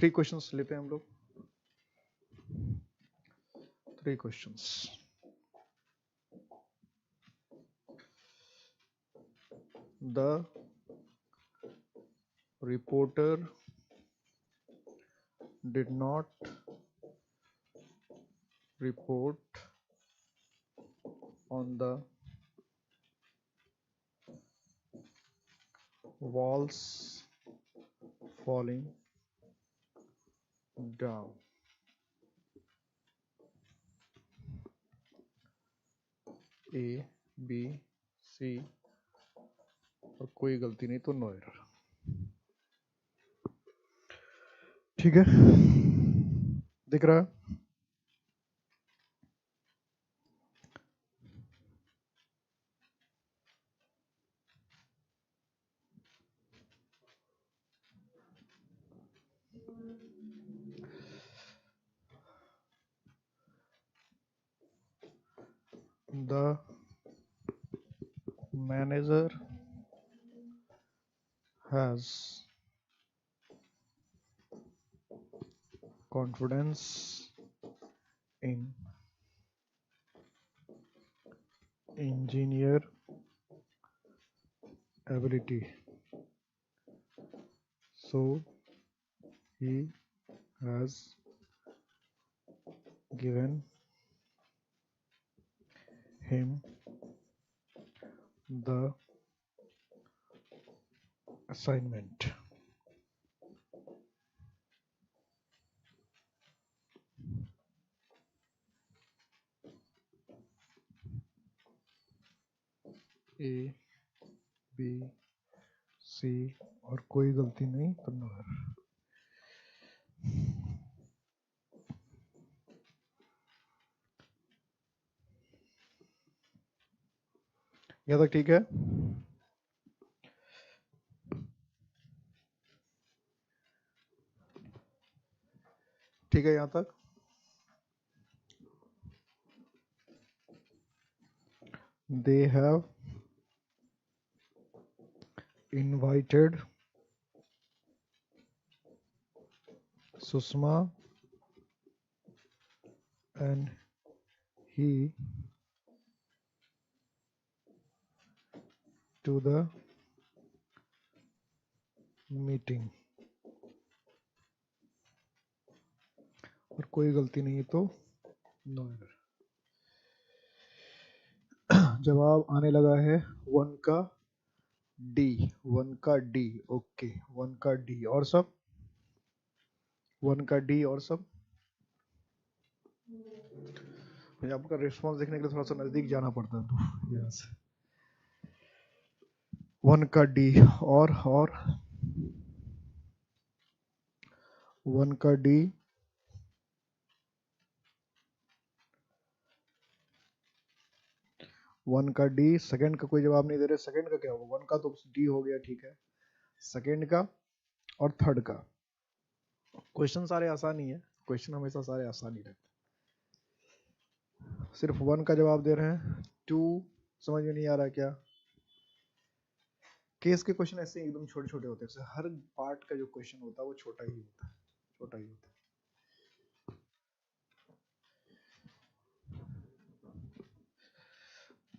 3 questions लेते हैं हम लोग, 3 questions. The reporter did not report on the walls falling down. A, B, C और कोई गलती नहीं तो नो एरर। ठीक है, दिख रहा है? The manager has confidence in engineer ability, so he has given him the assignment. A, B, C और कोई गलती नहीं तो नो एरर। यहाँ तक ठीक है? ठीक है यहाँ तक? They have invited Susma and he to the meeting और कोई गलती नहीं तो नो एरर। जवाब आने लगा है 1 का डी, 1 का डी। ओके, 1 का डी और सब 1 का डी और सब। मुझे आपका रिस्पॉन्स देखने के लिए थोड़ा सा नजदीक जाना पड़ता है तो यहाँ से 1 का डी और 1 का डी वन का डी। सेकंड का कोई जवाब नहीं दे रहे, सेकंड का क्या होगा? 1 का तो डी हो गया, ठीक है। सेकंड का और थर्ड का। क्वेश्चन सारे आसान ही है, क्वेश्चन हमेशा सारे आसान ही रहते, सिर्फ 1 का जवाब दे रहे हैं। 2 समझ में नहीं आ रहा क्या? केस के क्वेश्चन ऐसे एकदम छोटे छोटे होते हैं, हर पार्ट का जो क्वेश्चन होता है वो छोटा ही होता है, छोटा ही होता है।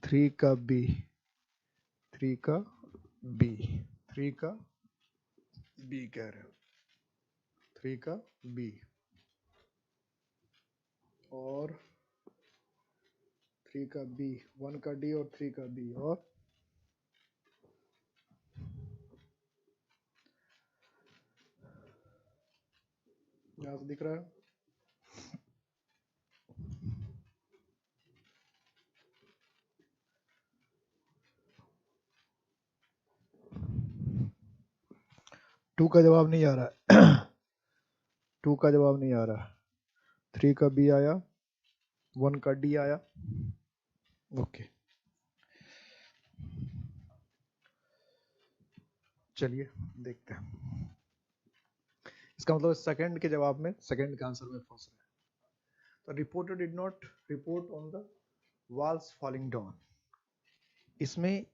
3 का बी, 3 का बी, 3 का बी कह रहे हो, 3 का बी और 3 का बी, 1 का डी और 3 का बी। और यहां से दिख रहा है? टू का जवाब नहीं आ रहा है 2 का जवाब नहीं आ रहा। 3 का बी आया, 1 का डी आया। ओके, चलिए देखते हैं। इसका मतलब सेकंड के जवाब में, सेकंड के आंसर में फंस रहे हैं। तो reporter did not report on the walls falling down, इसमें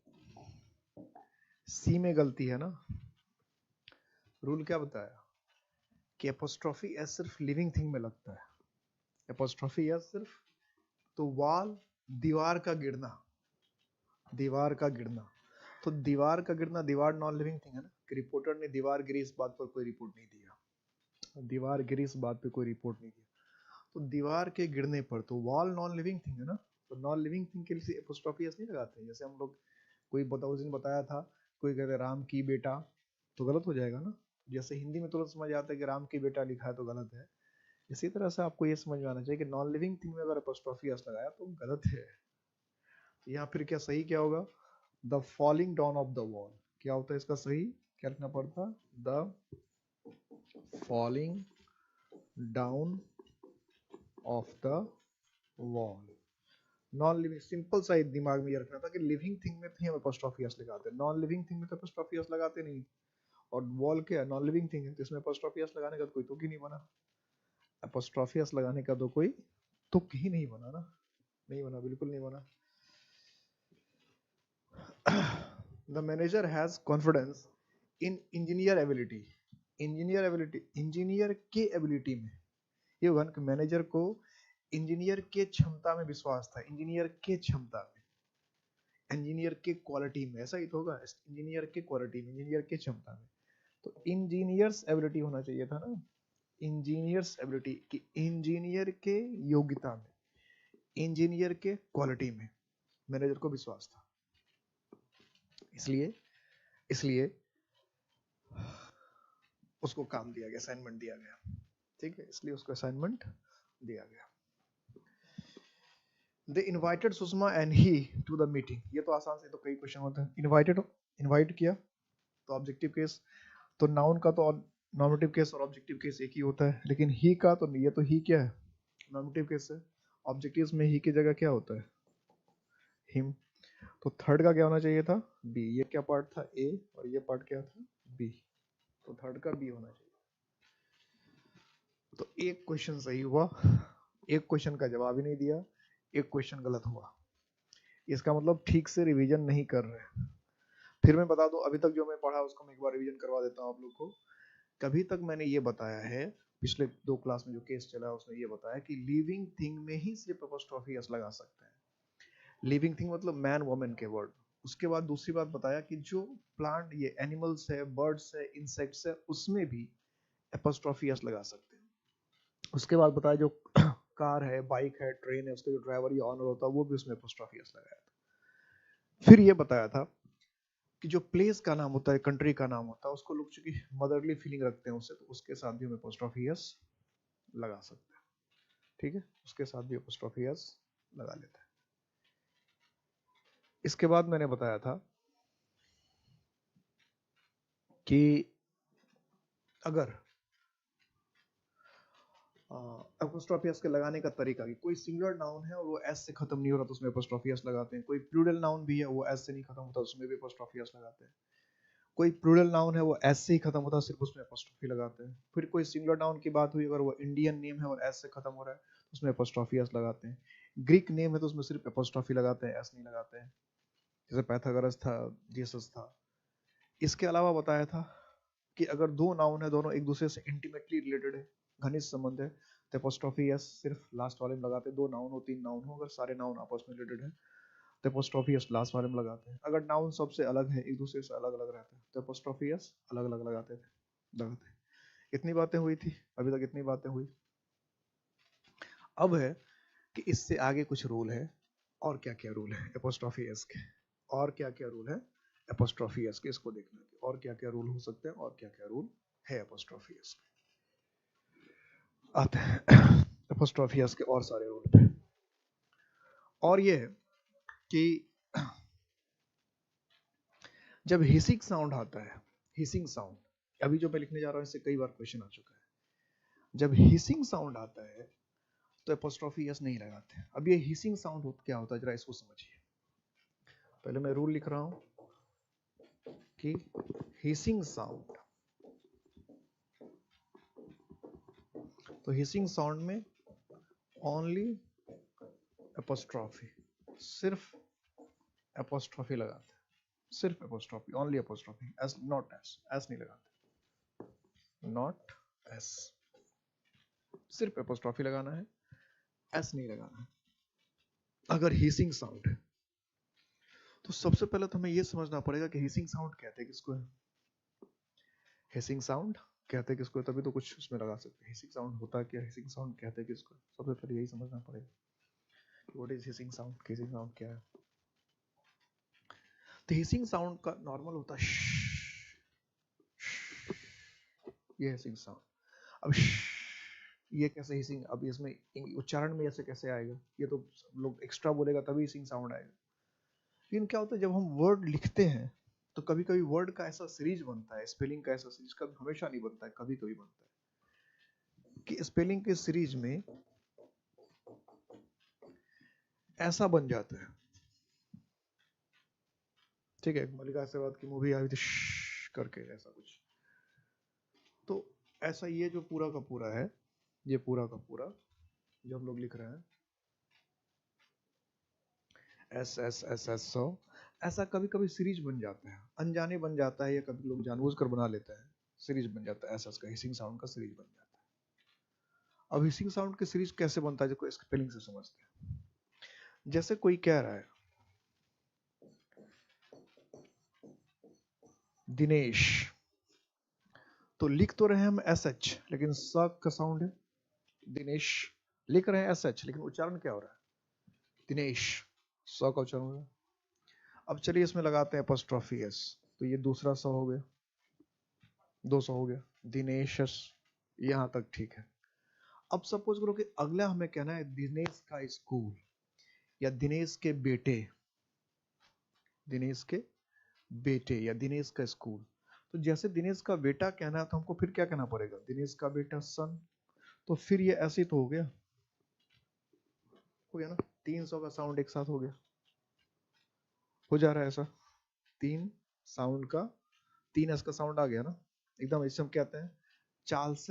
सी में गलती है ना। रूल क्या बताया? कि एपोस्ट्रोफी एस सिर्फ लिविंग थिंग में लगता है, एपोस्ट्रोफी एस सिर्फ, तो वॉल दीवार का गिरना, दीवार का गिरना, तो दीवार का गिरना, दीवार नॉन लिविंग थिंग है ना, कि रिपोर्टर ने दीवार गिरी इस बात पर कोई रिपोर्ट नहीं दिया, दीवार गिरी इस बात पे कोई रिपोर्ट नहीं दिया, तो दीवार के गिरने पर, तो वॉल नॉन लिविंग थिंग है ना, तो नॉन लिविंग थिंग के लिए एपोस्ट्रोफी एस नहीं लगाते, जैसे हम लोग कोई उस दिन बताया था, कोई कहते राम की बेटा, तो गलत हो जाएगा ना, जैसे हिंदी में तुरंत समझ आता है कि राम की बेटा लिखा है तो गलत है, इसी तरह से आपको ये समझ में आना चाहिए कि नॉन लिविंग थिंग में अगर एपोस्ट्रोफी एस लगाया तो गलत है। यहाँ फिर क्या सही क्या होगा, the falling down of the wall, क्या होता है इसका सही, क्या लिखना पड़ता, the falling down of the wall. Non living, simple सा दिमाग में ये रखना था कि लिविंग थिंग में तो हम एपोस्ट्रोफी एस लगाते हैं, नॉन लिविंग थिंग में तो एपोस्ट्रोफी एस लगाते नहीं, और वॉल क्या नॉन लिविंग थिंग है, तो इसमें एपोस्ट्रोफी एस लगाने का कोई तुक ही नहीं बना, एपोस्ट्रोफी एस लगाने का तो कोई तुक ही नहीं बना ना, नहीं बना, बिल्कुल नहीं बना। The manager has confidence in engineer ability, engineer ability, engineer के एबिलिटी में, ये होगा ना कि मैनेजर को इंजीनियर के क्षमता में विश्वास था, इंजीनियर के क्षमता में, इंजीनियर के क्वालिटी में, ऐसा ही तो होगा, इंजीनियर के क्वालिटी में, इंजीनियर के क्षमता में, तो इंजीनियर्स एबिलिटी होना चाहिए था ना, इंजीनियर्स एबिलिटी की, इंजीनियर के योग्यता में, इंजीनियर के क्वालिटी में मैनेजर को विश्वास था, इसलिए इसलिए उसको काम दिया गया, असाइनमेंट दिया गया, ठीक है, इसलिए उसको असाइनमेंट दिया गया। They invited Susma and he to the meeting, ये तो आसान से, तो कई क्वेश्चन होते हैं, इनवाइटेड, इनवाइट किया तो ऑब्जेक्टिव केस, तो नाउन का तो नॉमिनेटिव केस और ऑब्जेक्टिव केस एक ही होता है, लेकिन ही का तो ये तो ही क्या है, नॉमिनेटिव केस है, ऑब्जेक्टिव्स में ही की जगह क्या होता है, हिम, तो थर्ड का क्या होना चाहिए था, बी, ये क्या पार्ट था, ए, और ये पार्ट क्या था, बी, तो थर्ड का बी होना चाहिए, तो एक क्वेश्चन सही हुआ, एक क्वेश्चन का जवाब ही नहीं दिया, एक क्वेश्चन गलत हुआ, इसका मतलब ठीक से रिवीजन नहीं कर रहे। फिर मैं बता दूं, अभी तक जो मैं पढ़ा उसको मैं एक बार रिवीजन करवा देता हूं आप लोग को। कभी तक मैंने ये बताया है, पिछले 2 क्लास में जो केस चला है उसमें ये बताया कि लिविंग थिंग में ही सिर्फ एपोस्ट्रोफी एस लगा सकते हैं, लिविंग थिंग मतलब मैन वुमन के वर्ड। उसके बाद दूसरी बात बताया कि जो प्लांट, ये एनिमल्स है, बर्ड्स है, इंसेक्ट्स है, उसमें भी एपोस्ट्रोफी एस लगा सकते हैं। उसके बाद बताया जो कार है, बाइक है, ट्रेन है, उसका जो ड्राइवर या ऑनर होता है वो भी उसमें एपोस्ट्रोफी एस लगाया था। फिर ये बताया था कि जो प्लेस का नाम होता है, कंट्री का नाम होता है, उसको लोग चूंकि मदरली फीलिंग रखते हैं उससे, तो उसके साथ भी हम एपोस्ट्रोफी एस लगा सकते हैं, ठीक है, उसके साथ भी एपोस्ट्रोफी एस लगा लेते हैं। इसके बाद मैंने बताया था कि अगर एपोस्ट्रोफी एस के लगाने का तरीका, कि कोई सिंगुलर नाउन है और वो एस से खत्म नहीं हो रहा तो उसमें एपोस्ट्रोफी एस लगाते हैं, कोई प्लूरल नाउन भी है वो एस से नहीं खत्म होता उसमें भी एपोस्ट्रोफी एस लगाते हैं, कोई प्लूरल नाउन है वो एस से ही खत्म होता है सिर्फ उसमें एपोस्ट्रोफी लगाते हैं, फिर कोई सिंगुलर नाउन की बात हुई अगर वो इंडियन नेम है और एस से खत्म हो रहा है तो उसमें एपोस्ट्रोफी एस लगाते हैं, ग्रीक नेम है तो उसमें सिर्फ एपोस्ट्रोफी लगाते हैं, एस नहीं लगाते हैं, जैसे पैथागोरस था, जीसस था। इसके अलावा बताया था कि अगर दो नाउन है, दोनों एक दूसरे से इंटीमेटली रिलेटेड है, घनिष्ठ संबंध है, तो एपोस्ट्रोफी एस सिर्फ लास्ट वाले में लगाते हैं, 2 नाउन हो 3 नाउन हो, अगर सारे नाउन आपस में रिलेटेड है तो एपोस्ट्रोफी एस लास्ट वाले में लगाते हैं, अगर नाउन सबसे अलग है, एक दूसरे से अलग अलग रहते हैं, तो एपोस्ट्रोफी एस अलग अलग लगाते। इतनी बातें हुई थी, अभी तक इतनी बातें हुई। अब है कि इससे आगे कुछ रूल है, और क्या क्या रूल है एपोस्ट्रोफी एस के, और क्या क्या रूल है एपोस्ट्रोफी एस के, इसको देखना है और क्या क्या रूल हो सकते हैं और क्या क्या रूल है एपोस्ट्रोफी एस के। आते हैं एपोस्ट्रोफी एस के और सारे रूल पे, और ये है कि जब हिसिंग साउंड आता है, हिसिंग साउंड, अभी जो मैं लिखने जा रहा हूं इससे कई बार क्वेश्चन आ चुका है, जब हिसिंग साउंड आता है तो एपोस्ट्रोफी एस नहीं लगाते। अब ये हिसिंग साउंड क्या होता है जरा इसको समझिए, पहले मैं रूल लिख रहा हूं कि हिसिंग साउंड, तो हिसिंग साउंड में ओनली एपोस्ट्रोफी, सिर्फ एपोस्ट्रोफी लगाते हैं, सिर्फ apostrophe, only apostrophe, S not S, S नहीं लगाते, नॉट एस। सिर्फ एपोस्ट्रॉफी लगाना है, एस नहीं लगाना है। अगर हिसिंग साउंड है तो सबसे पहले तो हमें यह समझना पड़ेगा कि हिसिंग साउंड कहते हैं किसको है। हिसिंग साउंड कहते हैं किसको है, तभी तो कुछ उसमें लगा सकते हैं। हिसिंग साउंड होता क्या, हिसिंग साउंड कहते हैं किसको, सबसे पहले यही समझना पड़ेगा कि what is hissing sound, hissing sound क्या है। तो हिसिंग साउंड का नॉर्मल होता है ये हिसिंग साउंड। अब ये कैसे हिसिंग, अब इसमें उच्चारण में ऐसे कैसे आएगा, ये तो लोग एक्स्ट्रा बोलेगा तभी हिसिंग साउंड आएगा। लेकिन क्या होता है जब हम वर्ड लिखते हैं तो कभी कभी वर्ड का ऐसा सीरीज बनता है, स्पेलिंग का ऐसा सीरीज, कभी हमेशा नहीं बनता है, कभी कभी बनता है कि स्पेलिंग के सीरीज में ऐसा बन जाता है। ठीक है, मल्लिका शेरवात की मूवी आई थी करके ऐसा कुछ, तो ऐसा ये जो पूरा का पूरा है, ये पूरा का पूरा जो हम लोग लिख रहे हैं एस एस एस एस सो, ऐसा कभी कभी सीरीज बन जाता है, अनजाने बन जाता है, या कभी लोग जानबूझकर बना लेते हैं, सीरीज बन जाता है, एस एस का हिसिंग साउंड का सीरीज बन जाता है। अब हिसिंग साउंड की सीरीज कैसे बनता है, जो स्पेलिंग से समझते हैं। जैसे कोई कह रहा है दिनेश, तो लिख तो रहे हैं हम एस एच, लेकिन स का साउंड है दिनेश, लिख रहे हैं एस एच लेकिन उच्चारण क्या हो रहा है दिनेश, स का उच्चारण हो रहा है। अब चलिए इसमें लगाते हैं एपोस्ट्रोफी एस, तो ये दूसरा स हो गया, 200 हो गया, दिनेश, यहां तक ठीक है। अब सपोज करो कि अगला हमें कहना है दिनेश का स्कूल, या दिनेश के बेटे, दिनेश के बेटे या दिनेश का स्कूल। तो जैसे दिनेश का बेटा कहना है तो हमको फिर क्या कहना पड़ेगा, दिनेश का बेटा सन, तो फिर ये ऐसे तो हो गया ना, 300 का साउंड एक साथ हो गया, हो जा रहा है ऐसा, 3 साउंड का 3 एस का साउंड आ गया ना एकदम। इसे हम कहते हैं चार्ल्स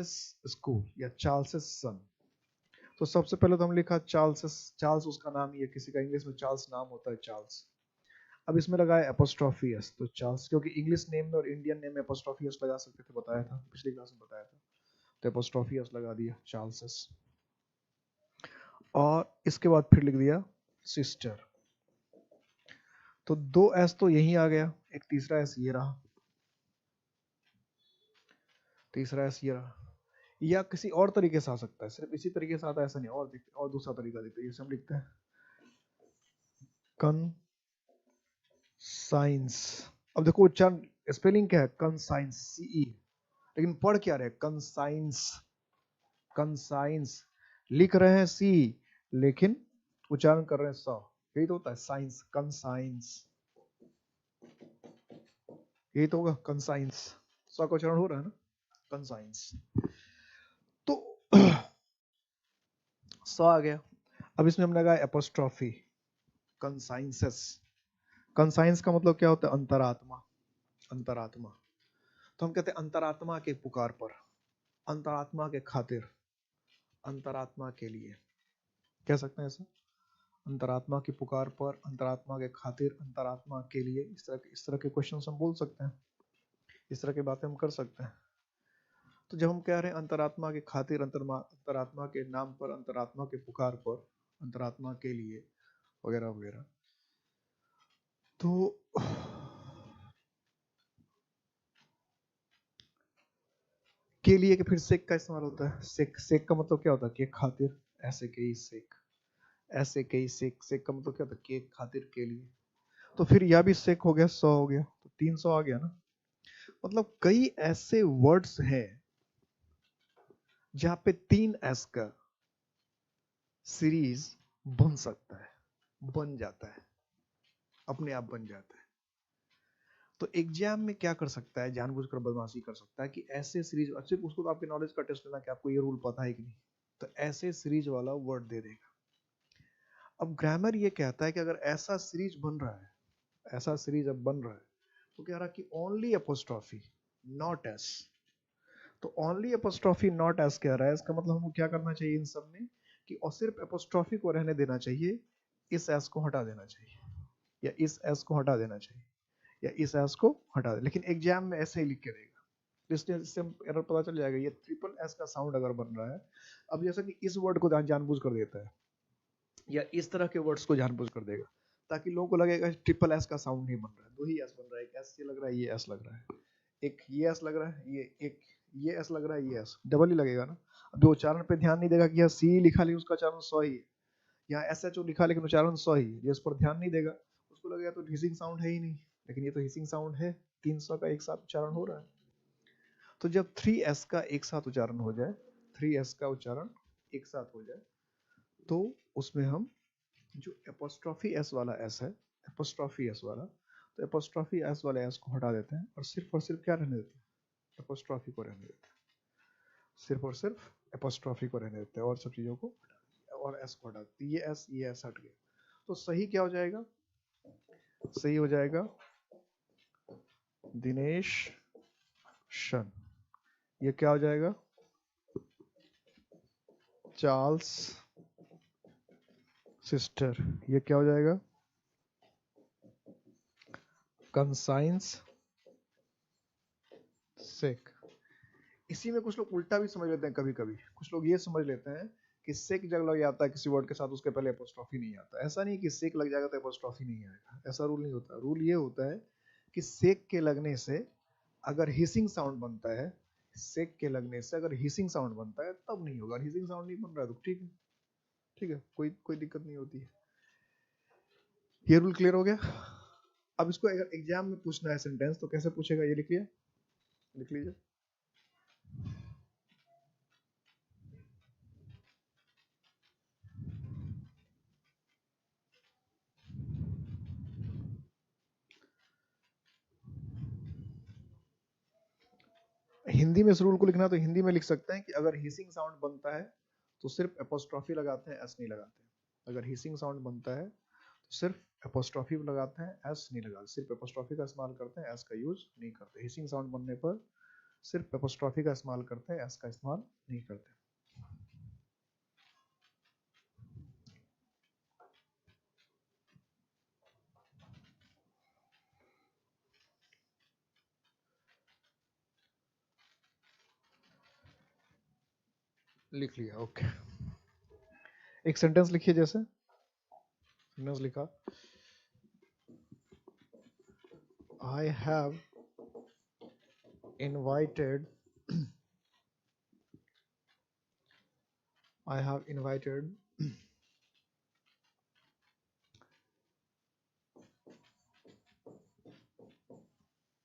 स्कूल या चार्ल्स सन। तो सबसे पहले तो हम लिखा चार्ल्स, चार्ल्स उसका नाम ही है, किसी का इंग्लिश में चार्ल्स नाम होता है चार्ल्स। अब इसमें लगाया एपोस्ट्रोफी एस, तो चार्ल्स, क्योंकि इंग्लिश नेम में और इंडियन नेम में एपोस्ट्रोफी एस लगा सकते थे, बताया था पिछली क्लास में बताया था, तो एपोस्ट्रोफी एस लगा दिया चार्ल्स एस। और इसके बाद फिर लिख दिया सिस्टर, तो 2 एस तो यही आ गया, एक तीसरा एस ये रहा, तीसरा एस ये रहा, या किसी और तरीके से आ सकता है, सिर्फ इसी तरीके से आता है ऐसा नहीं, और दूसरा तरीका देखते हैं, जैसे हम लिखते हैं कन साइंस। अब देखो उच्चारण स्पेलिंग क्या है, कंसाइंस सीई, लेकिन पढ़ क्या रहे कंसाइंस, कंसाइंस लिख रहे हैं सी, लेकिन उच्चारण कर रहे हैं स, यही तो होता है साइंस, कंसाइंस, यही तो होगा कंसाइंस, स का उच्चारण हो रहा है ना कंसाइंस। तो स आ गया। अब इसमें हमने लगाया एपोस्ट्रोफी कंसाइंसेस। कंसाइंस का मतलब क्या होता है, अंतरात्मा, अंतरात्मा। तो हम कहते हैं अंतरात्मा के पुकार पर, अंतरात्मा के खातिर, अंतरात्मा के लिए, कह सकते हैं ऐसा, अंतरात्मा की पुकार पर, अंतरात्मा के खातिर, अंतरात्मा के लिए, इस तरह के क्वेश्चन हम बोल सकते हैं, इस तरह की बातें हम कर सकते हैं। तो जब हम कह रहे हैं अंतरात्मा के खातिर, अंतरात्मा के नाम पर, अंतरात्मा के पुकार पर, अंतरात्मा के लिए वगैरह वगैरह, तो के लिए के फिर सेक का इस्तेमाल होता है, सेक, सेक का मतलब क्या होता है, के खातिर, ऐसे के ही सेक, ऐसे के ही सेक, सेक का मतलब क्या होता है, के खातिर, के लिए। तो फिर यह भी सेक हो गया, 100 हो गया, तो 300 आ गया ना। मतलब कई ऐसे वर्ड्स हैं जहां पे 3 एस का सीरीज बन सकता है, बन जाता है, अपने आप बन जाता है। तो एग्जाम में क्या कर सकता है, जानबूझकर बदमाशी कर सकता है कि ऐसे सीरीज, अच्छे उसको तो आपके नॉलेज का टेस्ट लेना कि आपको ये रूल पता है कि नहीं, तो ऐसे सीरीज वाला वर्ड दे देगा। अब ग्रामर ये कहता है कि अगर ऐसा सीरीज बन रहा है, ऐसा सीरीज अब बन रहा है, तो कह रहा कि ओनली एपोस्ट्रोफी नॉट एस, तो ओनली एपोस्ट्रोफी नॉट एस कह रहा है, इसका मतलब हमको क्या करना चाहिए इन सब में, कि और सिर्फ एपोस्ट्रोफी को रहने देना चाहिए, इस एस को हटा देना चाहिए, या इस एस को हटा देना चाहिए, या इस एस को हटा दे, लेकिन एग्जाम में ऐसे ही लिख के देगा, इससे एरर पता चल जाएगा। ये ट्रिपल एस का साउंड अगर बन रहा है, अब जैसा कि इस वर्ड को जानबूझ कर देता है या इस तरह के वर्ड्स को जानबूझ कर देगा ताकि लोगों को लगेगा ट्रिपल एस का साउंड नहीं बन रहा है, दो ही एस बन रहा है, एक एस ये लग रहा है, ये एस लग रहा है, एक ये एस लग रहा है, ये एस लग रहा है, ये एस डबल ही लगेगा ना। अब जो उच्चारण पे ध्यान नहीं देगा कि यह सी लिखा लेकिन उसका उच्चारण सौ ही है, यहाँ एस एच ओ लिखा लेकिन उच्चारण सौ ही है, ये उस पर ध्यान नहीं देगा, उसको लगेगा तो हिसिंग साउंड है ही नहीं, लेकिन ये तो हिसिंग साउंड है, 300 का एक साथ उच्चारण हो रहा है। तो जब 3s का एक साथ उच्चारण हो जाए, 3s का उच्चारण एक साथ हो जाए, तो उसमें हम जो एपोस्ट्रॉफी एस वाला एस है, एपोस्ट्रॉफी एस वाला, तो एपोस्ट्रॉफी एस वाले एस को हटा देते हैं और सिर्फ क्या रहने देते हैं, एपोस्ट्रॉफी को रहने देते हैं, सिर्फ और सिर्फ एपोस्ट्रॉफी को रहने देते हैं और सब चीजों को और एस को हटा देते हैं। ये एस हट गया, तो सही क्या हो जाएगा, सही हो जाएगा दिनेश शन। ये क्या हो जाएगा, चार्ल्स सिस्टर। ये क्या हो जाएगा, कंसाइंस सेक। इसी में कुछ लोग उल्टा भी समझ लेते हैं, कभी कभी कुछ लोग ये समझ लेते हैं कि सेक जब लग जाता है किसी वर्ड के साथ उसके पहले एपोस्ट्रॉफी नहीं आता। ऐसा नहीं कि सेक लग जाएगा तो एपोस्ट्रॉफी नहीं आएगा, ऐसा रूल नहीं होता। रूल ये होता है कि सेक के लगने से अगर हिसिंग साउंड बनता है, सेक के लगने से अगर हिसिंग साउंड बनता है तब नहीं होगा, हिसिंग साउंड नहीं बन रहा है तो ठीक है, ठीक है, कोई कोई दिक्कत नहीं होती है। ये रूल क्लियर हो गया। अब इसको अगर एग्जाम में पूछना है सेंटेंस तो कैसे पूछेगा, ये लिख लिया, लिख लीजिए। हिंदी में इस रूल को लिखना तो हिंदी में लिख सकते हैं कि अगर हिसिंग साउंड बनता है तो सिर्फ एपोस्ट्रॉफी लगाते हैं, एस नहीं लगाते हैं। अगर हिसिंग साउंड बनता है तो सिर्फ एपोस्ट्रॉफी लगाते हैं, एस नहीं लगाते, सिर्फ एपोस्ट्रॉफी का इस्तेमाल करते हैं, एस का यूज नहीं करते। हिसिंग साउंड बनने पर सिर्फ एपोस्ट्रॉफी का इस्तेमाल करते हैं, एस का इस्तेमाल नहीं करते। लिख लिया, ओके। एक सेंटेंस लिखिए, जैसे सेंटेंस लिखा, I have invited I have invited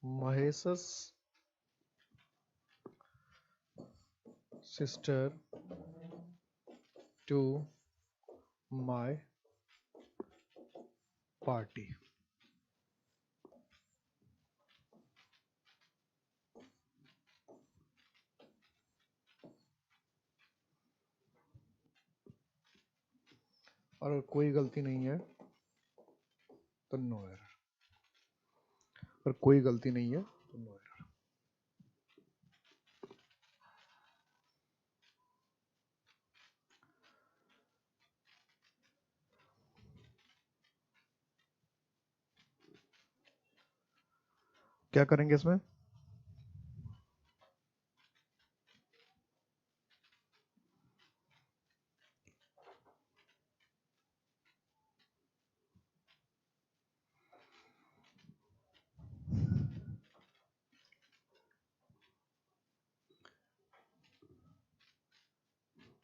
Mahesh's sister to my party. और अगर कोई गलती नहीं है तो नो एरर, अगर कोई गलती नहीं है तो नो एरर। क्या करेंगे इसमें,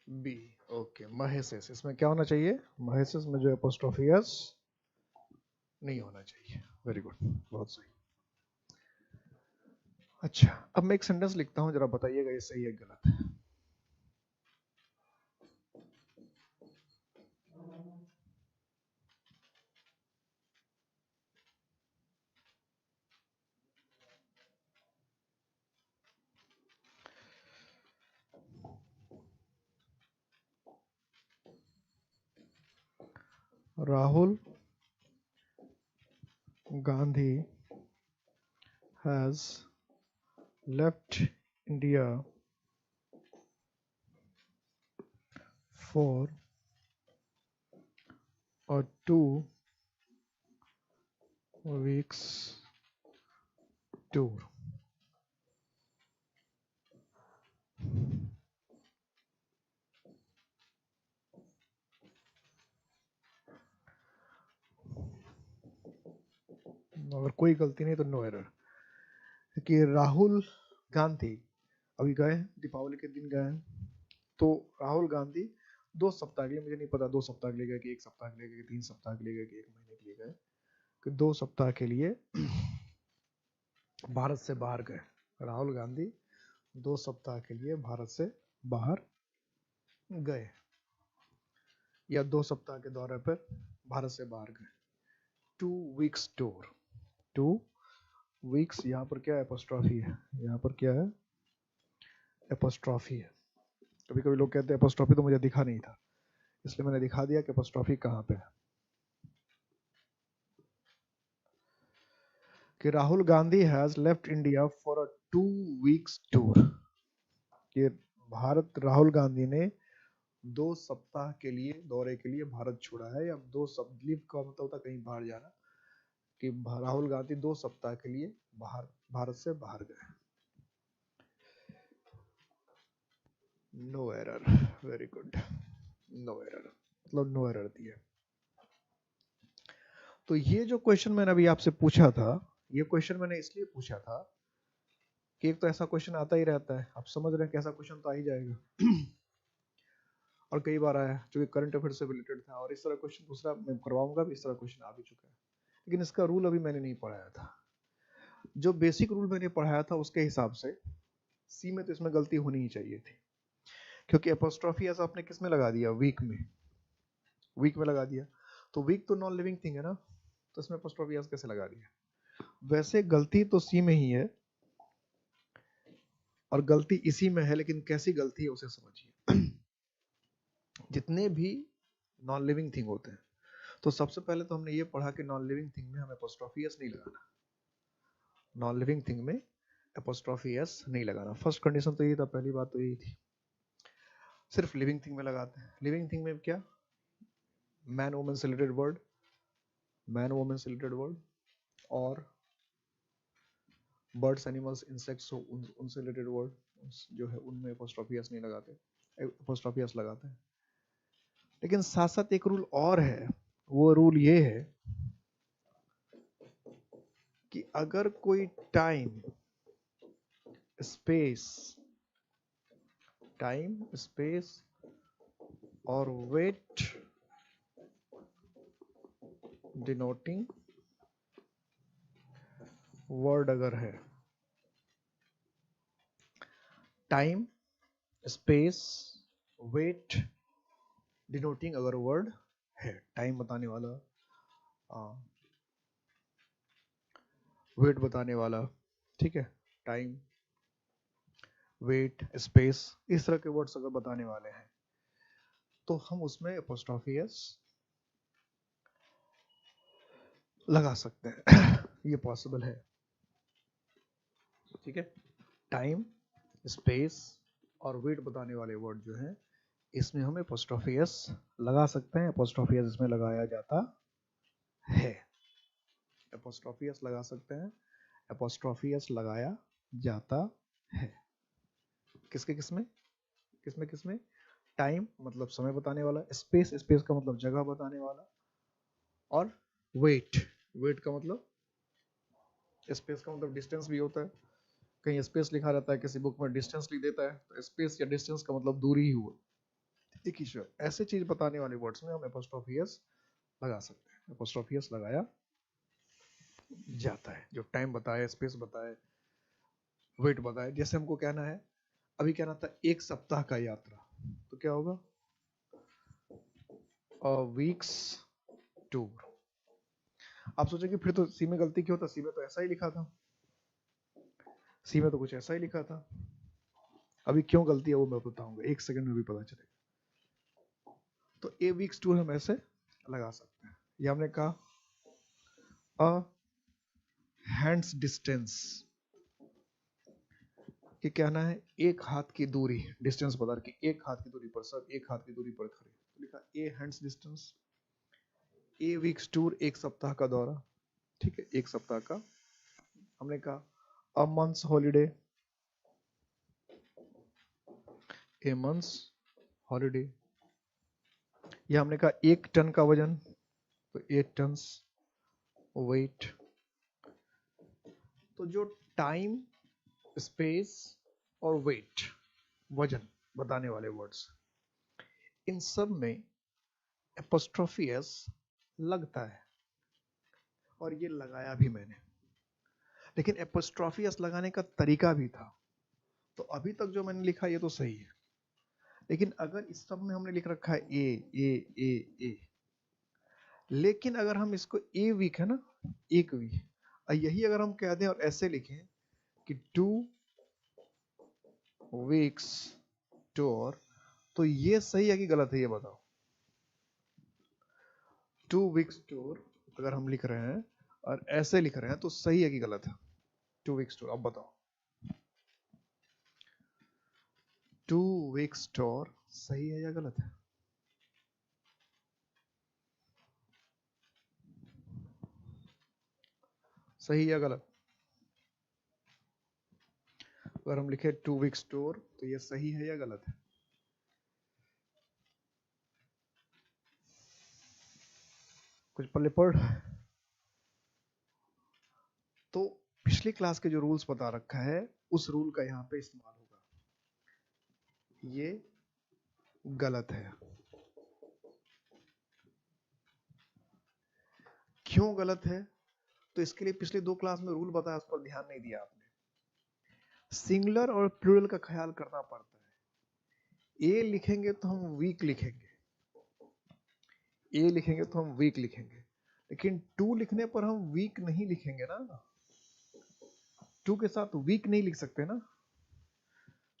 बी, ओके। महेशस, इसमें क्या होना चाहिए, महेशस में जो एपोस्ट्रोफी एस नहीं होना चाहिए। वेरी गुड, बहुत सही। अच्छा, अब मैं एक सेंटेंस लिखता हूं, जरा बताइएगा ये सही है गलत है। Rahul Gandhi has left India for a 2 weeks tour. अगर कोई गलती नहीं तो नो एरर। कि राहुल गांधी अभी गए, दीपावली के दिन गए, तो राहुल गांधी 2 सप्ताह के लिए, मुझे नहीं पता 2 सप्ताह के लिए गए कि 1 सप्ताह के लिए गए कि 3 सप्ताह के लिए गए कि 1 महीने के लिए गए, कि 2 सप्ताह के लिए भारत से बाहर गए। राहुल गांधी 2 सप्ताह के लिए भारत से बाहर गए, या 2 सप्ताह के दौरे पर भारत से बाहर गए। 2 weeks टूर, 2 weeks, यहाँ पर क्या एपोस्ट्रॉफी है, यहाँ पर क्या है एपोस्ट्रॉफी है। कभी कभी लोग कहते हैं एपोस्ट्रॉफी, तो मुझे दिखा नहीं था इसलिए मैंने दिखा दिया कि एपोस्ट्रॉफी कहाँ पे है। कि Rahul Gandhi has left India for a 2 weeks tour. कि राहुल गांधी ने 2 सप्ताह के लिए दौरे के लिए भारत छोड़ा है, या 2 सप्ताह लीव का मतलब होता कहीं बाहर जाना, कि राहुल गांधी 2 सप्ताह के लिए भारत से बाहर गए। No error, very good, no error, मतलब नो एरर दिया। तो ये जो क्वेश्चन मैंने अभी आपसे पूछा था, ये क्वेश्चन मैंने इसलिए पूछा था कि एक तो ऐसा क्वेश्चन आता ही रहता है, आप समझ रहे हैं कि ऐसा क्वेश्चन तो आ ही जाएगा और कई बार आया जो कि करंट अफेयर से रिलेटेड था, और इस तरह क्वेश्चन दूसरा मैं करवाऊंगा भी, इस तरह क्वेश्चन आ भी चुका है, लेकिन इसका रूल अभी मैंने नहीं पढ़ाया था। जो बेसिक रूल मैंने पढ़ाया था उसके हिसाब से सी में तो इसमें गलती होनी ही चाहिए थी, क्योंकि एपोस्ट्रॉफी ऐसा आपने किस में लगा दिया, वीक में, वीक में लगा दिया, तो वीक तो नॉन लिविंग थिंग है ना, तो इसमें एपोस्ट्रॉफी ऐसा कैसे लगा दिया। वैसे गलती तो सी में ही है, और गलती इसी में है, लेकिन कैसी गलती है उसे समझिए। जितने भी नॉन लिविंग थिंग होते हैं, तो सबसे पहले तो हमने ये पढ़ा कि नॉन लिविंग थिंग में हमें एपोस्ट्रॉफी एस नहीं लगाना, नॉन लिविंग थिंग में एपोस्ट्रॉफी एस नहीं लगाना। फर्स्ट कंडीशन तो यही था, पहली बात तो यही थी। सिर्फ लिविंग थिंग में लगाते हैं। लिविंग थिंग में क्या, मैन वुमेन से रिलेटेड वर्ड, मैन वुमेन से रिलेटेड वर्ड, और बर्ड्स एनिमल्स इंसेक्ट्स हो उनसे रिलेटेड वर्ड जो है उनमें एपोस्ट्रॉफी एस नहीं लगाते, एपोस्ट्रॉफी एस लगाते हैं। लेकिन साथ साथ एक रूल और है, वो रूल ये है कि अगर कोई टाइम स्पेस और वेट डिनोटिंग वर्ड अगर है, टाइम स्पेस वेट डिनोटिंग अगर वर्ड है, टाइम बताने वाला, वेट बताने वाला, ठीक है, टाइम वेट स्पेस इस तरह के वर्ड्स अगर बताने वाले हैं, तो हम उसमें एपोस्ट्रॉफी एस लगा सकते हैं। ये पॉसिबल है, ठीक है। टाइम स्पेस और वेट बताने वाले वर्ड जो हैं, इसमें हम एपोस्ट्रॉफी एस लगा सकते हैं। एपोस्ट्रॉफी एस इसमें लगाया जाता है, एपोस्ट्रॉफी एस लगा सकते हैं, एपोस्ट्रॉफी एस लगाया जाता है। किसके किसमें किसमें किसमें टाइम मतलब समय बताने वाला, स्पेस स्पेस का मतलब जगह बताने वाला, और वेट वेट का मतलब, स्पेस का मतलब डिस्टेंस भी होता है, कहीं स्पेस लिखा रहता है, किसी बुक में डिस्टेंस लिख देता है, तो स्पेस या डिस्टेंस का मतलब दूरी ही हुआ, एक ही शब्द। ऐसे चीज बताने वाले वर्ड्स में हम एपोस्ट्रॉफी एस लगा सकते हैं। एपोस्ट्रॉफी एस लगाया जाता है, जो टाइम बताए, स्पेस बताए, वेट बताए। जैसे हमको कहना है, अभी कहना था 1 सप्ताह का यात्रा, तो क्या होगा, वीक्स टूर। आप सोचेंगे फिर तो सी में गलती क्यों था, सी में तो ऐसा ही लिखा था, सी में तो कुछ ऐसा ही लिखा था। अभी क्यों गलती है वो मैं बताऊंगा, 1 सेकंड में भी पता चलेगा। तो ए वीक्स टूर हम ऐसे लगा सकते हैं। ये हमने कहा अ हैंड्स डिस्टेंस, कि कहना है 1 हाथ की दूरी, डिस्टेंस बता रहा कि 1 हाथ की दूरी पर, सब 1 हाथ की दूरी पर खड़े, तो लिखा ए हैंड्स डिस्टेंस। ए वीक्स टूर 1 सप्ताह का दौरा, ठीक है, 1 सप्ताह का। हमने कहा a months holiday, A months holiday. ये हमने कहा 1 टन का वजन, तो 8 टन्स वेट, तो जो टाइम, स्पेस और वेट, वजन बताने वाले वर्ड्स, इन सब में एपोस्ट्रोफी एस लगता है, और ये लगाया भी मैंने। लेकिन एपोस्ट्रोफी एस लगाने का तरीका भी था। तो अभी तक जो मैंने लिखा ये तो सही है, लेकिन अगर इस सब में हमने लिख रखा है ए, लेकिन अगर हम इसको ए वीक है ना, एक वीक, यही अगर हम कह दें और ऐसे लिखें कि 2 वीक्स टूर, तो ये सही है कि गलत है, ये बताओ। 2 वीक्स टूर अगर हम लिख रहे हैं और ऐसे लिख रहे हैं तो सही है कि गलत है? 2 वीक्स टूर, अब बताओ। 2 वीक्स टूर सही है या गलत है? सही या गलत? अगर हम लिखे 2 वीक्स टूर तो ये सही है या गलत है? कुछ पल्ले पढ़। तो पिछली क्लास के जो रूल्स बता रखा है उस रूल का यहाँ पे इस्तेमाल होगा। ये गलत है। क्यों गलत है? तो इसके लिए पिछले 2 क्लास में रूल बताया, उस पर ध्यान नहीं दिया आपने। सिंगुलर और प्लूरल का ख्याल करना पड़ता है। ए लिखेंगे तो हम वीक लिखेंगे, ए लिखेंगे तो हम वीक लिखेंगे, लेकिन 2 लिखने पर हम वीक नहीं लिखेंगे ना। 2 के साथ वीक नहीं लिख सकते ना।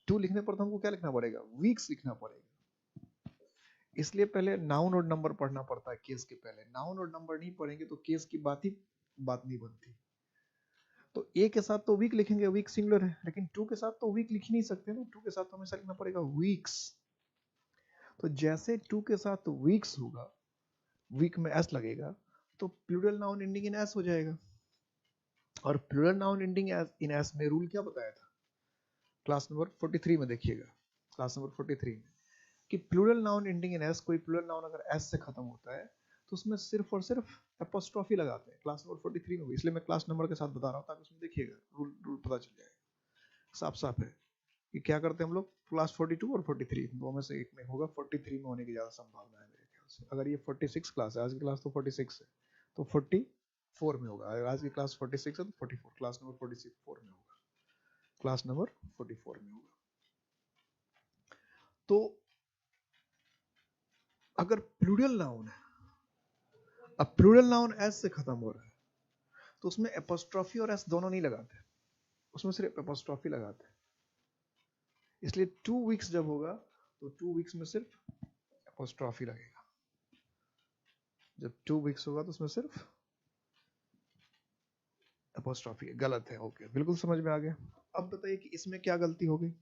2 लिखने पर तो हमको क्या लिखना पड़ेगा? वीक्स लिखना पड़ेगा। इसलिए पहले नाउन और नंबर पढ़ना पड़ता है केस के पहले। नाउन और नंबर नहीं पढ़ेंगे तो केस की बात नहीं बनती। तो ए के साथ तो वीक लिखेंगे, वीक सिंगुलर है, लेकिन 2 के साथ तो वीक लिख ही नहीं सकते ना। 2 के साथ तो हमेशा लिखना पड़ेगा वीक्स। तो जैसे 2 के साथ वीक्स होगा, वीक में एस लगेगा, तो plural noun ending in s हो जाएगा। और plural noun ending in s में रूल क्या बताया था? क्लास नंबर 43 में देखिएगा, क्लास नंबर 43 में, कि plural noun ending in s, कोई प्लूरल नाउन अगर एस से खत्म होता है तो उसमें सिर्फ और सिर्फ एपोस्ट्रोफी लगाते हैं। क्लास नंबर 43 में भी, इसलिए मैं क्लास नंबर के साथ बता रहा हूँ ताकि उसमें देखिएगा, रूल पता चल जाएगा। साफ साफ है कि क्या करते हैं हम लोग। क्लास 42 और 43 दो में से एक में होगा। 43 में होने की ज्यादा संभावना है मेरे ख्याल से। अगर ये 46 क्लास है, आज की क्लास तो 46 है, तो 44 में होगा। अगर आज की क्लास 46 है तो 44, क्लास नंबर 44 में होगा, क्लास नंबर 44 में होगा। तो अगर प्लूरल नाउन है, अब प्लूरल नाउन एस से खत्म हो रहा है, तो उसमें एपोस्ट्रोफी और एस दोनों नहीं लगाते, उसमें सिर्फ एपोस्ट्रोफी लगाते हैं। इसलिए 2 वीक्स जब होगा तो 2 वीक्स में सिर्फ एपोस्ट्रोफी लगेगा। जब 2 वीक्स होगा तो उसमें सिर्फ एपोस्ट्रोफी है। गलत है। ओके, बिल्कुल समझ में आ गया। अब बताइए कि इसमें क्या गलती हो गई।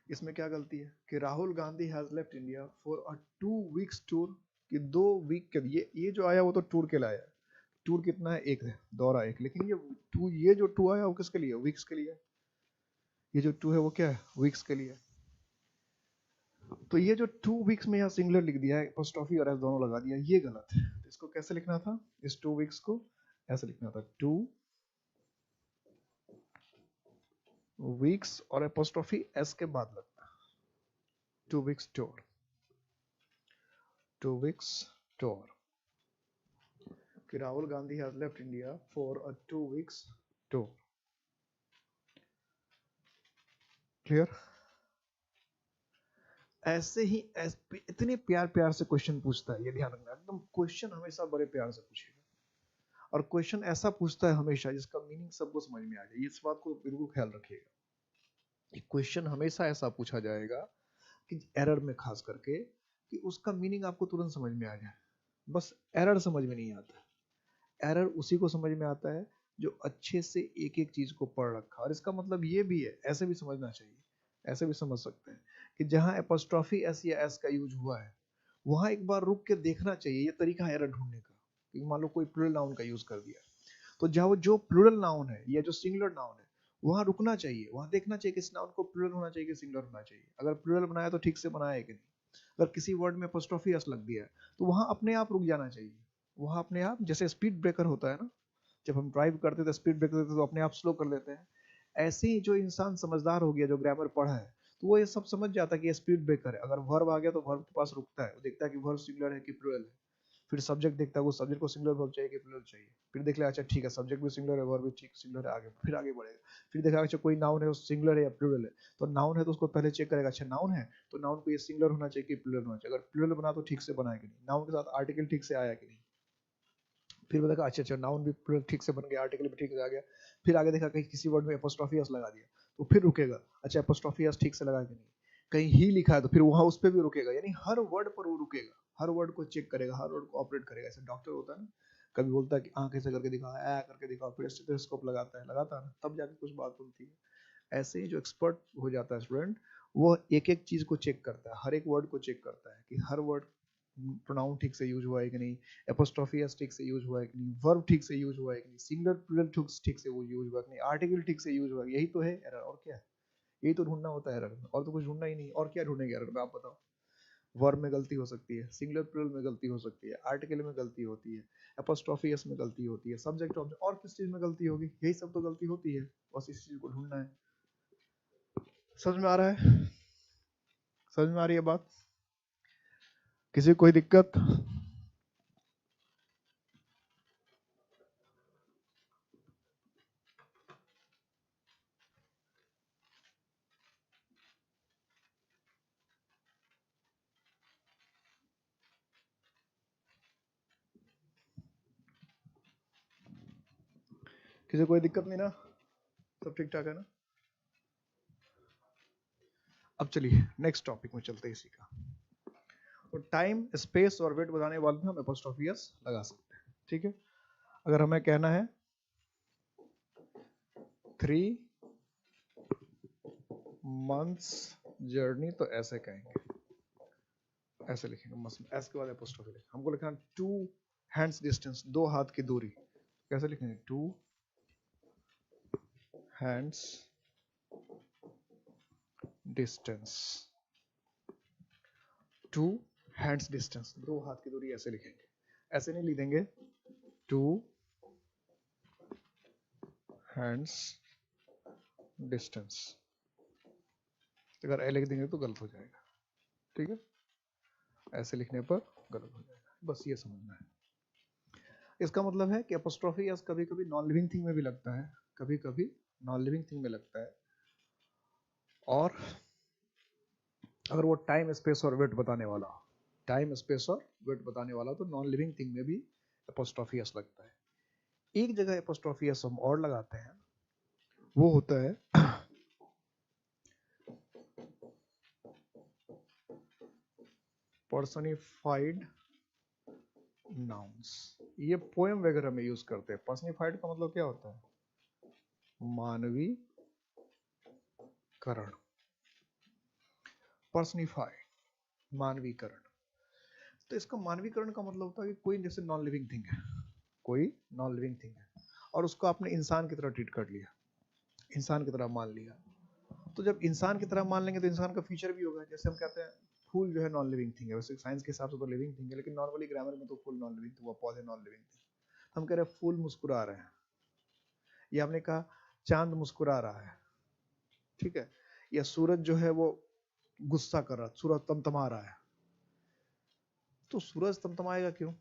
इसमें क्या गलती है कि Rahul Gandhi has left India for a 2 weeks tour, कि 2 वीक के लिए ये जो आया वो तो टूर के लिए आया। टूर कितना है? एक है, दौरा एक, लेकिन ये जो 2 आया वो किसके लिए? वीक्स के लिए। ये जो 2 है वो क्या है? वीक्स के लिए। तो ये जो 2 वीक्स में यहाँ सिंगुलर लिख दिया है, एपोस्ट्रोफी और एस दोनों लगा दिया, ये गलत है। तो इसको कैसे लिखना था? इस 2 वीक्स को ऐसे लिखना था, 2 वीक्स और एपोस्ट्रोफी एस के बाद लगता, 2 वीक्स टूर, 2 वीक्स टूर, कि Rahul Gandhi has left India for a 2 weeks tour. Clear? ऐसे ही इतने प्यार प्यार से क्वेश्चन पूछता है, ये ध्यान रखना, एकदम क्वेश्चन हमेशा बड़े प्यार से पूछेगा। और क्वेश्चन ऐसा पूछता है हमेशा जिसका मीनिंग सबको समझ में आ जाए। इस बात को बिल्कुल ख्याल रखिएगा। क्वेश्चन हमेशा ऐसा पूछा जाएगा कि एरर में खास करके, कि उसका मीनिंग आपको तुरंत समझ में आ जाए। बस एरर समझ में नहीं आता। एरर उसी को समझ में आता है जो अच्छे से एक एक चीज को पढ़ रखा। और इसका मतलब ये भी है, ऐसे भी समझना चाहिए, ऐसे भी समझ सकते हैं कि जहां एपोस्ट्रोफी एस या एस का यूज हुआ है वहां एक बार रुक के देखना चाहिए। ये तरीका है एरर ढूंढने का। कि मान लो कोई प्लूरल नाउन का यूज कर दिया, तो जहां जो प्लूरल नाउन है या जो सिंगुलर नाउन है वहां रुकना चाहिए, वहां देखना चाहिए कि इस नाउन को प्लूरल होना चाहिए कि सिंगुलर होना चाहिए। अगर प्लूरल बनाया तो ठीक से बनाया है कि नहीं। अगर किसी वर्ड में एपोस्ट्रोफी एस लग दिया है तो वहां अपने आप रुक जाना चाहिए। वहां अपने आप, जैसे स्पीड ब्रेकर होता है ना, जब हम ड्राइव करते थे स्पीड ब्रेक देते तो अपने आप स्लो कर लेते हैं। ऐसे ही जो इंसान समझदार हो गया, जो ग्रामर पढ़ा है, तो वो ये सब समझ जाता है कि ये स्पीड ब्रेकर है। अगर वर्ब आ गया तो वर्ब के पास रुकता है, वो देखता है कि वर्ब सिंगुलर है कि प्लूरल है। फिर सब्जेक्ट देखता है, वो सब्जेक्ट को सिंगुलर वर्ब चाहिए कि प्लूरल चाहिए। फिर देख ले, अच्छा ठीक है सब्जेक्ट भी सिंगुलर है, वर्ब भी ठीक सिंगुलर है, आगे फिर आगे बढ़ेगा। फिर देखा अच्छा कोई नाउन है वो सिंगुलर है या प्लूरल है, तो नाउन है तो उसको पहले चेक करेगा, अच्छा नाउन है तो नाउन को ये सिंगुलर होना चाहिए कि प्लूरल होना चाहिए। अगर प्लूरल बना तो ठीक से बना है कि नहीं, नाउन के साथ आर्टिकल ठीक से आया कि नहीं। फिर वो देखा अच्छा नाउन भी प्लूरल ठीक से बन गया, आर्टिकल भी ठीक से आ गया। फिर आगे देखा कहीं किसी वर्ड में एपोस्ट्रोफी एस लगा दिया तो फिर रुकेगा, अच्छा एपोस्ट्रोफी एस ठीक से लगा कि नहीं। कहीं ही लिखा है तो फिर वहां उस पर भी रुकेगा, यानी हर वर्ड पर वो रुकेगा, हर वर्ड को चेक करेगा, हर वर्ड को ऑपरेट करेगा। ऐसे डॉक्टर होता है ना, कभी बोलता है कि आंख ऐसे करके दिखाओ, ऐ करके दिखाओ, फिर स्टेथोस्कोप लगाता है ना, तब जाके कुछ बात बनती है। ऐसे ही जो एक्सपर्ट हो जाता है स्टूडेंट, वो एक एक चीज को चेक करता है, हर एक वर्ड को चेक करता है कि हर वर्ड प्रोनाउन ठीक से यूज हुआ है कि नहीं, एपोस्ट्रोफी एस ठीक से यूज हुआ है कि नहीं, वर्ब ठीक से यूज हुआ है कि नहीं, सिंगुलर प्लूरल ठीक से वो यूज हुआ है कि नहीं, आर्टिकल ठीक से यूज हुआ है। यही तो है एरर, और क्या है? यही तो ढूंढना होता है एरर में, और तो कुछ ढूंढना ही नहीं। और क्या ढूंढेंगे एरर में, आप बताओ। वर्ब में गलती हो सकती है, सिंगुलर प्लूरल में गलती हो सकती है, आर्टिकल में गलती होती है, एपोस्ट्रोफी एस में गलती होती है, सब्जेक्ट ऑब्जेक्ट, और किस चीज में गलती होगी? यही सब तो गलती होती है, बस इस चीज को ढूंढना है। समझ में आ रहा है? समझ में आ रही है बात? किसी को कोई दिक्कत? किसी को कोई दिक्कत नहीं ना? सब ठीक ठाक है ना? अब चलिए नेक्स्ट टॉपिक में चलते हैं इसी का। तो टाइम स्पेस और वेट बताने वाले में हम एपोस्ट्रोफी एस लगा सकते हैं, ठीक है। अगर हमें कहना है 3 months जर्नी तो ऐसे कहेंगे, ऐसे लिखेंगे, मस्त एस के बाद एपोस्ट्रोफी लिखेंगे। हमको लिखना 2 hands डिस्टेंस, 2 हाथ की दूरी, कैसे लिखेंगे? 2 hands डिस्टेंस, 2 hands डिस्टेंस, 2 हाथ की दूरी, ऐसे लिखेंगे। ऐसे नहीं लिख देंगे 2 hands डिस्टेंस, अगर ए लिख देंगे तो गलत हो जाएगा, ठीक है। ऐसे लिखने पर गलत हो जाएगा, बस ये समझना है। इसका मतलब है कि एपोस्ट्रोफी एस कभी कभी नॉन लिविंग थिंग में भी लगता है, कभी कभी नॉन लिविंग थिंग में लगता है, और अगर वो टाइम स्पेस और वेट बताने वाला, टाइम स्पेस और वेट बताने वाला, तो नॉन लिविंग थिंग में भी एपोस्ट्रोफी एस लगता है। एक जगह एपोस्ट्रोफी एस हम और लगाते हैं, वो होता है पर्सनिफाइड नाउन्स। ये पोएम वगैरह में यूज करते हैं। पर्सनिफाइड का मतलब क्या होता है? मानवीकरण, पर्सनिफाइड, मानवीकरण। तो इसका मानवीकरण का मतलब होता है कि कोई जैसे नॉन लिविंग थिंग है, कोई नॉन लिविंग थिंग है, और उसको आपने इंसान की तरह ट्रीट कर लिया, इंसान की तरह मान लिया। तो जब इंसान की तरह मान लेंगे तो इंसान का फीचर भी होगा। जैसे हम कहते हैं फूल जो है नॉन लिविंग थिंग है, वैसे साइंस के हिसाब से तो लिविंग थिंग है, लेकिन नॉर्मली ग्रामर में तो फूल नॉन लिविंग थिंग, वो पौधे नॉन लिविंग थिंग। हम कह रहे हैं फूल मुस्कुरा रहे हैं, या हमने कहा चांद मुस्कुरा रहा है, ठीक है, या सूरज जो है वो गुस्सा कर रहा है, सूरज तमतमा रहा है। तो सूरज तमतमाएगा क्यों?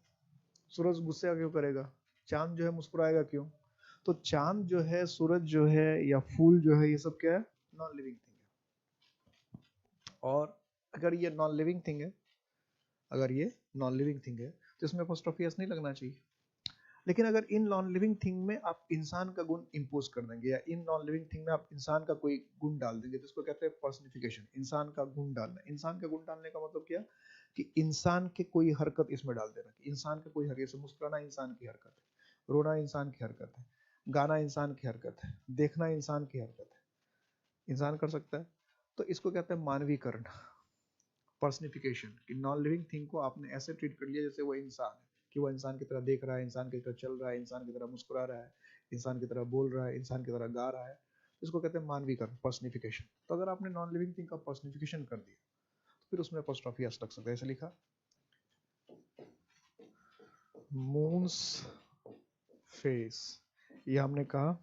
सूरज गुस्सा क्यों करेगा? चांद जो है मुस्कुराएगा क्यों? तो चांद जो है, सूरज जो है, या फूल जो है, ये सब क्या है? नॉन लिविंग थिंग है। और अगर ये नॉन लिविंग थिंग है, अगर ये नॉन लिविंग थिंग है तो इसमें एपोस्ट्रोफी एस नहीं लगना चाहिए। लेकिन अगर इन नॉन लिविंग थिंग में आप इंसान का गुण इंपोज कर देंगे, या इन नॉन लिविंग थिंग में आप इंसान का कोई गुण डाल देंगे, तो इसको कहते हैं पर्सनिफिकेशन, इंसान का गुण डालना। इंसान का गुण डालने का मतलब क्या? कि इंसान के कोई हरकत इसमें डाल देना, कि इंसान का कोई हरकत, जैसे मुस्कुराना इंसान की हरकत है, रोना इंसान की हरकत है, गाना इंसान की हरकत है, देखना इंसान की हरकत है, इंसान कर सकता है। तो इसको कहते हैं मानवीकरण, पर्सनिफिकेशन, कि नॉन लिविंग थिंग को आपने ऐसे ट्रीट कर लिया जैसे वो इंसान है, कि वो इंसान की तरह देख रहा है, इंसान की तरह चल रहा है, इंसान की तरह मुस्कुरा रहा है, इंसान की तरह बोल रहा है, इंसान की तरह गा रहा है। इसको कहते हैं मानवीकरण, पर्सनिफिकेशन। तो अगर आपने नॉन लिविंग थिंग का पर्सनिफिकेशन कर दिया तो फिर उसमें एपोस्ट्रोफी एस लग सकता है। ऐसे लिखा मून्स फेस, ये हमने कहा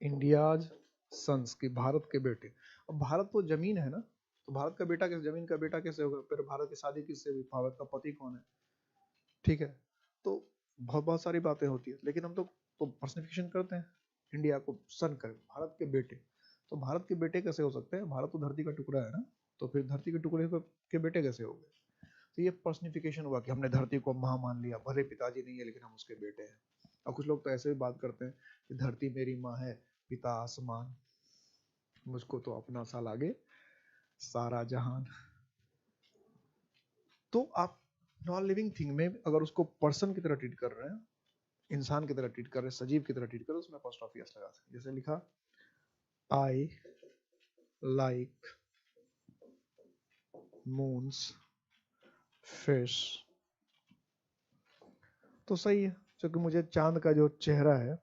इंडियाज सन्स की, भारत के बेटे। अब भारत तो जमीन है ना, तो भारत का बेटा कैसे, जमीन का बेटा कैसे होगा? फिर भारत की शादी किससे हुई? भारत का पति कौन है? ठीक है, तो बहुत बहुत सारी बातें होती है, लेकिन हम तो पर्सनिफिकेशन करते हैं, इंडिया को सन करें, भारत के बेटे। तो भारत के बेटे कैसे हो सकते हैं? भारत तो धरती का टुकड़ा है ना, तो फिर धरती के टुकड़े के बेटे कैसे हो गए? तो ये पर्सनिफिकेशन हुआ कि हमने धरती को माँ मान लिया, भले पिताजी नहीं है लेकिन हम उसके बेटे हैं। और कुछ लोग तो ऐसे भी बात करते हैं कि धरती मेरी माँ है, पिता आसमान, मुझको तो अपना सा लागे सारा जहान। तो आप नॉन लिविंग थिंग में अगर उसको पर्सन की तरह ट्रीट कर रहे हैं, इंसान की तरह ट्रीट कर रहे हैं, सजीव की तरह ट्रीट कर रहे हैं, उसमें अपोस्ट्रोफी एस लगा सकते। जैसे लिखा आई लाइक मून्स फिश, तो सही है, क्योंकि मुझे चांद का जो चेहरा है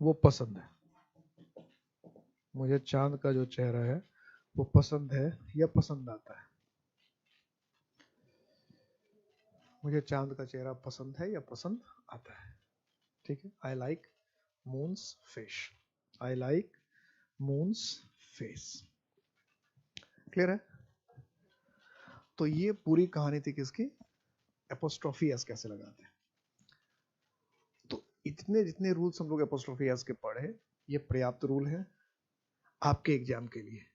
वो पसंद है, मुझे चांद का जो चेहरा है वो पसंद है या पसंद आता है, मुझे चांद का चेहरा पसंद है या पसंद आता है। ठीक है, I like moons fish, I like moons face. Clear है? तो ये पूरी कहानी थी किसकी? एपोस्ट्रोफी एस कैसे लगाते हैं। तो इतने जितने रूल्स हम लोग एपोस्ट्रोफी एस के पढ़े, ये पर्याप्त रूल है आपके एग्जाम के लिए।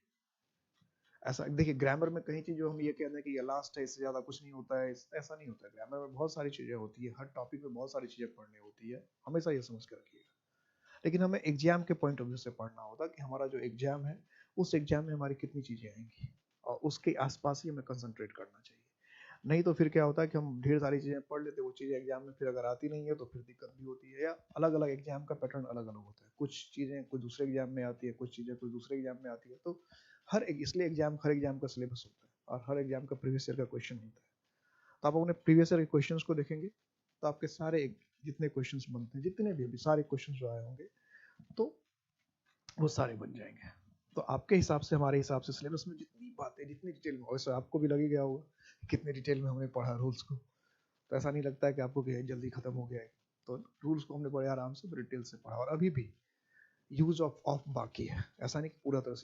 ऐसा देखिए, ग्रामर में कहीं चीज जो हम ये कहते हैं कि ये लास्ट है, इससे ज्यादा कुछ नहीं होता है, ऐसा नहीं होता है। ग्रामर में बहुत सारी चीजें होती है, हर टॉपिक में बहुत सारी चीजें पढ़नी होती है, हमेशा ये समझ के रखिएगा। लेकिन हमें एग्जाम के पॉइंट ऑफ व्यू से पढ़ना होता कि हमारा जो एग्जाम है, उस एग्जाम में हमारी कितनी चीजें आएंगी, और उसके आसपास ही हमें कंसंट्रेट करना चाहिए। नहीं तो फिर क्या होता है कि हम ढेर सारी चीजें पढ़ लेते हैं, वो चीजें एग्जाम में फिर अगर आती नहीं है तो फिर दिक्कत भी होती है। या अलग अलग एग्जाम का पैटर्न अलग अलग होता है, कुछ चीजें कुछ दूसरे एग्जाम में आती है, कुछ चीजें कुछ दूसरे एग्जाम में आती है। तो इसलिए हर एग्जाम का सिलेबस होता है और हर एग्जाम का प्रीवियस ईयर का क्वेश्चन होता है। तो आप अपने प्रीवियस ईयर के क्वेश्चन को देखेंगे तो आपके सारे जितने क्वेश्चन बनते हैं, जितने भी सारे क्वेश्चन जो आए होंगे, तो वो सारे बन जाएंगे। तो आपके हिसाब से, हमारे हिसाब से सिलेबस में जितनी बातें, जितनी डिटेल में, वैसे आपको भी लग ही गया होगा कितने डिटेल में हमने पढ़ा रूल्स को। तो ऐसा नहीं लगता है कि आपको कि जल्दी खत्म हो गया है। तो रूल्स को हमने बड़े आराम से डिटेल से पढ़ा, और अभी भी यूज ऑफ बाकी है, ऐसा नहीं कि पूरी तरह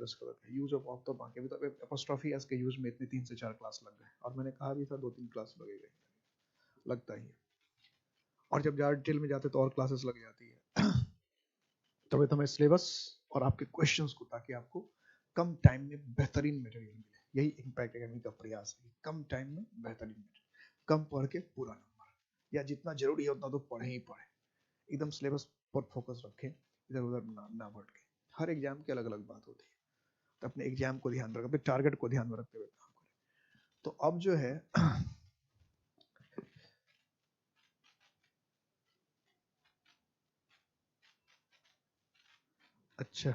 से गलत है। यूज ऑफ तो बाकी, अभी तो एपोस्ट्रोफी एस के यूज में इतने 3 से 4 क्लास लग गए, और मैंने कहा भी था 2-3 क्लास लगेगा, लगता ही है। और जब ज्यादा डिटेल में जाते तो और क्लासेस लग जाती है। तभी तो हमें सिलेबस और आपके क्वेश्चंस को, ताकि आपको कम टाइम में बेहतरीन मटेरियल मिले। यही इम्पैक्ट एकेडमी का प्रयास है, कम टाइम में बेहतरीन मटेरियल, कम पढ़ के पूरा नंबर, या जितना जरूरी है उतना तो पढ़े ही पढ़े, एकदम सिलेबस पर फोकस रखें, इधर उधर ना भटके। हर एग्जाम की अलग अलग बात होती है, तो अपने एग्जाम को ध्यान रखें, अपने टारगेट को ध्यान में रखते हुए काम करें। तो अब जो है अच्छा,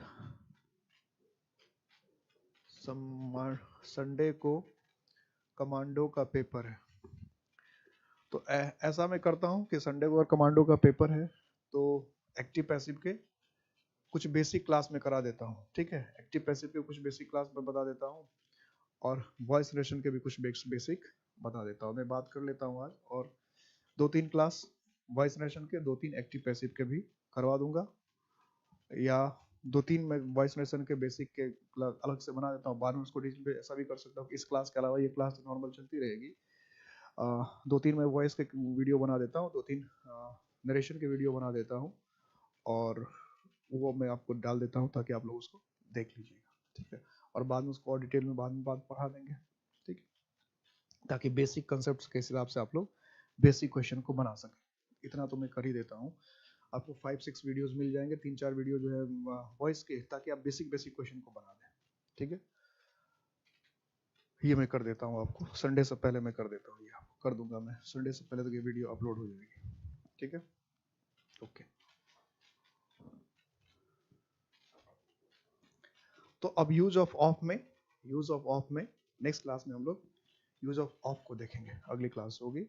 संडे को कमांडो का पेपर है, तो ऐसा मैं करता हूँ कि संडे को अगर कमांडो का पेपर है तो एक्टिव पैसिव के कुछ बेसिक क्लास में करा देता हूँ। ठीक है, एक्टिव पैसिव के कुछ बेसिक क्लास में बता देता हूँ, और वॉइस नरेशन के भी कुछ बेसिक बता देता हूँ। मैं बात कर लेता हूँ आज, और 2-3 क्लास वॉइस नरेशन के, 2-3 एक्टिव पैसिव के भी करवा दूंगा, या 2-3 मैं वॉइस नरेशन के बेसिक के अलग से बना देता हूँ। बाद में उसको ऐसा भी कर सकता हूँ कि इस क्लास के अलावा ये क्लास नॉर्मल चलती रहेगी, 2-3 मैं वॉइस के वीडियो बना देता हूँ, 2-3 नरेशन के वीडियो बना देता हूँ, और वो मैं आपको डाल देता हूँ ताकि आप लोग उसको देख लीजिएगा। ठीक है, और बाद में उसको और डिटेल में बाद पढ़ा देंगे। ठीक है, ताकि बेसिक कंसेप्ट के हिसाब से आप लोग बेसिक क्वेश्चन को बना सकें। इतना तो मैं कर ही देता हूँ। आपको 5-6 वीडियोस मिल जाएंगे, 3-4 वीडियो जो है वॉइस के, ताकि आप बेसिक क्वेश्चन को बना दें। ठीक है, ये मैं कर देता हूँ आपको, संडे से पहले मैं कर देता हूँ, ये आपको कर दूंगा मैं संडे से पहले, तक ये वीडियो अपलोड हो जाएगी। ठीक है, ओके। तो अब यूज ऑफ ऑफ में नेक्स्ट क्लास में हम लोग यूज ऑफ को देखेंगे, अगली क्लास होगी।